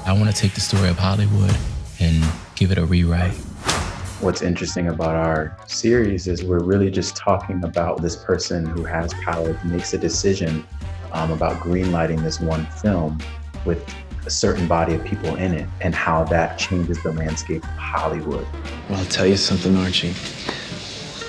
I want to take the story of Hollywood and give it a rewrite. What's interesting about our series is we're really just talking about this person who has power, who makes a decision about greenlighting this one film with a certain body of people in it and how that changes the landscape of Hollywood. Well, I'll tell you something, Archie.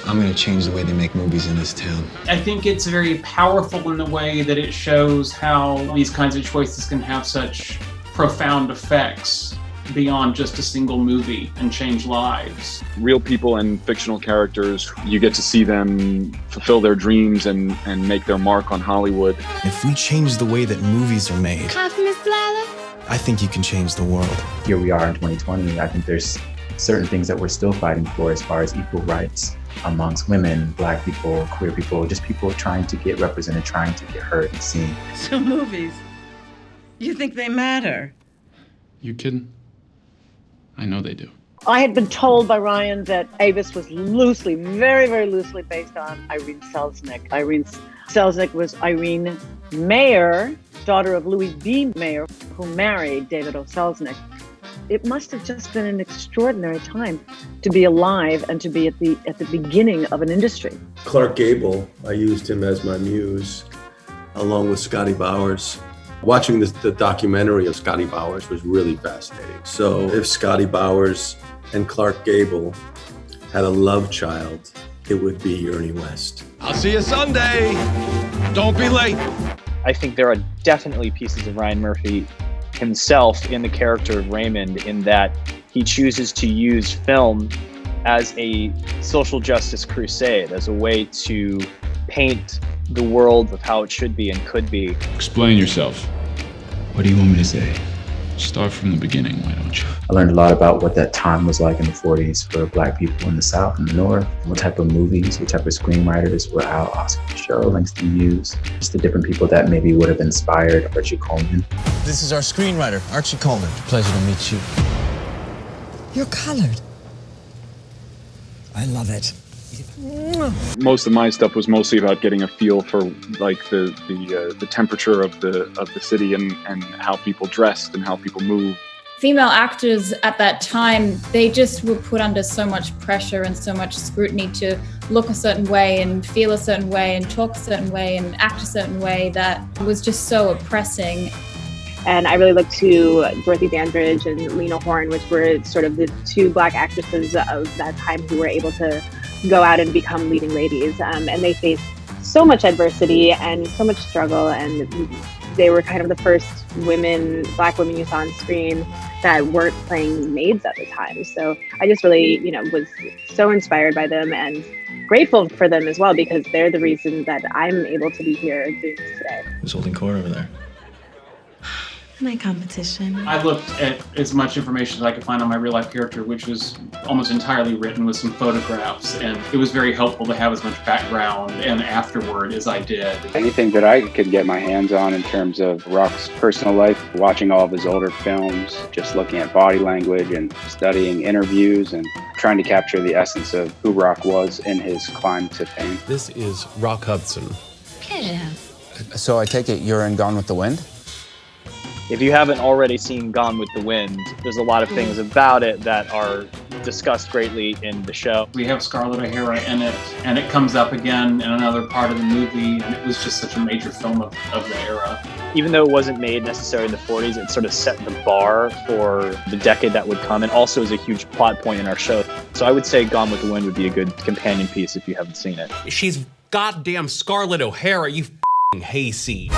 I'm going to change the way they make movies in this town. I think it's very powerful in the way that it shows how these kinds of choices can have such profound effects beyond just a single movie and change lives. Real people and fictional characters, you get to see them fulfill their dreams and make their mark on Hollywood. If we change the way that movies are made, I think you can change the world. Here we are in 2020. I think there's certain things that we're still fighting for as far as equal rights amongst women, Black people, queer people, just people trying to get represented, trying to get heard and seen. So movies, you think they matter? You kidding? I know they do. I had been told by Ryan that Avis was loosely, very, very loosely based on Irene Selznick. Irene Selznick was Irene Mayer, daughter of Louis B. Mayer, who married David O. Selznick. It must have just been an extraordinary time to be alive and to be at the beginning of an industry. Clark Gable, I used him as my muse, along with Scotty Bowers. Watching the documentary of Scotty Bowers was really fascinating. So if Scotty Bowers and Clark Gable had a love child, it would be Ernie West. I'll see you Sunday. Don't be late. I think there are definitely pieces of Ryan Murphy himself in the character of Raymond, in that he chooses to use film as a social justice crusade, as a way to paint the world of how it should be and could be. Explain yourself. What do you want me to say? Start from the beginning, why don't you? I learned a lot about what that time was like in the 40s for Black people in the South and the North, what type of movies, what type of screenwriters were out, Oscar Show, Langston Hughes, just the different people that maybe would have inspired Archie Coleman. This is our screenwriter, Archie Coleman. Pleasure to meet you. You're colored. I love it. Most of my stuff was mostly about getting a feel for like the temperature of the city and how people dressed and how people moved. Female actors at that time, they just were put under so much pressure and so much scrutiny to look a certain way and feel a certain way and talk a certain way and act a certain way that was just so oppressing. And I really looked to Dorothy Dandridge and Lena Horne, which were sort of the two Black actresses of that time who were able to go out and become leading ladies. And they faced so much adversity and so much struggle. And they were kind of the first Black women you saw on screen that weren't playing maids at the time. So I just really, was so inspired by them and grateful for them as well, because they're the reason that I'm able to be here doing this today. Who's holding court over there? My competition. I looked at as much information as I could find on my real life character, which was almost entirely written with some photographs, and it was very helpful to have as much background and afterward as I did. Anything that I could get my hands on in terms of Rock's personal life, watching all of his older films, just looking at body language and studying interviews and trying to capture the essence of who Rock was in his climb to fame. This is Rock Hudson. Pleasure. So I take it you're in Gone with the Wind? If you haven't already seen Gone with the Wind, there's a lot of things about it that are discussed greatly in the show. We have Scarlett O'Hara in it, and it comes up again in another part of the movie, and it was just such a major film of the era. Even though it wasn't made necessarily in the 40s, it sort of set the bar for the decade that would come, and also is a huge plot point in our show. So I would say Gone with the Wind would be a good companion piece if you haven't seen it. She's goddamn Scarlett O'Hara, you f***ing hayseed.